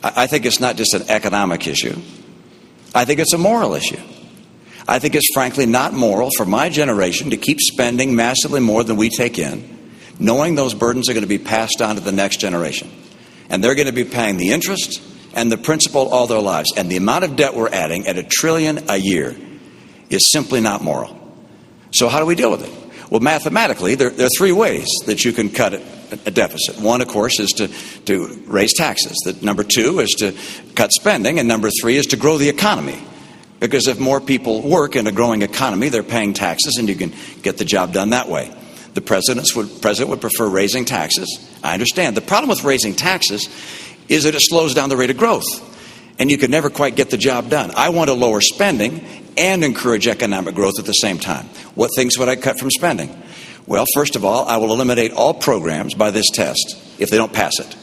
I think it's not just an economic issue. I think it's a moral issue. I think it's frankly not moral for my generation to keep spending massively more than we take in, knowing those burdens are going to be passed on to the next generation. And they're going to be paying the interest and the principal all their lives. And the amount of debt we're adding at $1 trillion a year is simply not moral. So how do we deal with it? Well, mathematically, there are three ways that you can cut a deficit. One, of course, is to raise taxes. Number two is to cut spending. And number three is to grow the economy. Because if more people work in a growing economy, they're paying taxes, and you can get the job done that way. The president would prefer raising taxes. I understand. The problem with raising taxes is that it slows down the rate of growth, and you can never quite get the job done. I want to lower spending and encourage economic growth at the same time. What things would I cut from spending? Well, first of all, I will eliminate all programs by this test if they don't pass it.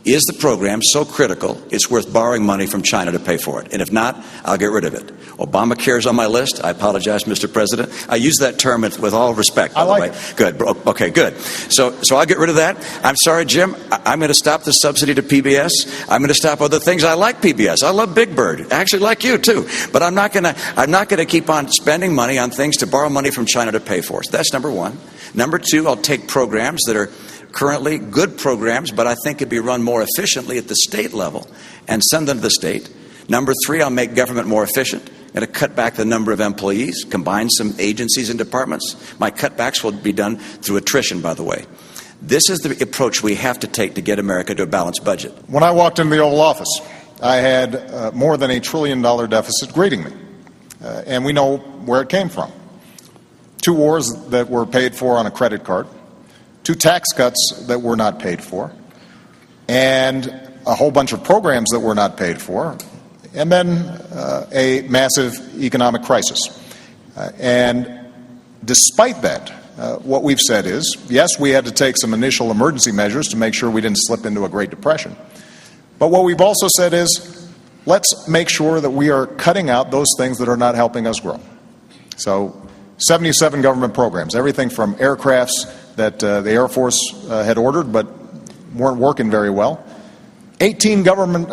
Is the program so critical it's worth borrowing money from China to pay for it? And if not, I'll get rid of it. Obamacare is on my list. I apologize, Mr. President. I use that term with all respect, by the way. Good. Okay, good. So I'll get rid of that. I'm sorry, Jim. I'm going to stop the subsidy to PBS. I'm going to stop other things. I like PBS. I love Big Bird. I actually like you, too. But I'm not going to keep on spending money on things to borrow money from China to pay for. So that's number one. Number two, I'll take programs that are currently good programs, but I think could be run more efficiently at the state level and send them to the state. Number three, I'll make government more efficient. I'm going to cut back the number of employees, combine some agencies and departments. My cutbacks will be done through attrition, by the way. This is the approach we have to take to get America to a balanced budget. When I walked into the Oval Office, I had more than $1 trillion deficit greeting me. And we know where it came from. 2 wars that were paid for on a credit card, 2 tax cuts that were not paid for, and a whole bunch of programs that were not paid for, and then a massive economic crisis. And despite that, what we've said is, yes, we had to take some initial emergency measures to make sure we didn't slip into a Great Depression. But what we've also said is, let's make sure that we are cutting out those things that are not helping us grow. So 77 government programs, everything from aircrafts that the Air Force had ordered but weren't working very well. 18 government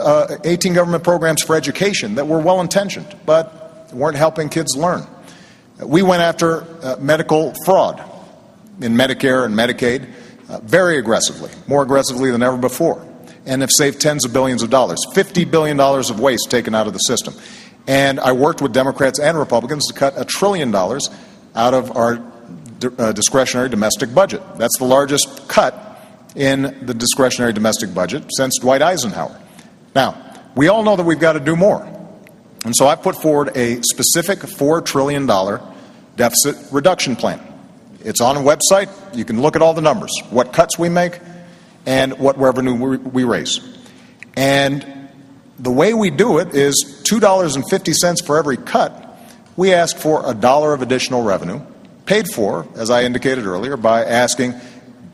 programs for education that were well-intentioned but weren't helping kids learn. We went after medical fraud in Medicare and Medicaid very aggressively, more aggressively than ever before, and have saved tens of billions of dollars, $50 billion of waste taken out of the system. And I worked with Democrats and Republicans to cut $1 trillion out of our discretionary domestic budget. That's the largest cut in the discretionary domestic budget since Dwight Eisenhower. Now, we all know that we've got to do more. And so I've put forward a specific $4 trillion deficit reduction plan. It's on a website. You can look at all the numbers, what cuts we make and what revenue we raise. And the way we do it is $2.50 for every cut. We ask for $1 of additional revenue, paid for, as I indicated earlier, by asking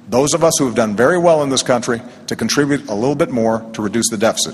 those of us who have done very well in this country to contribute a little bit more to reduce the deficit.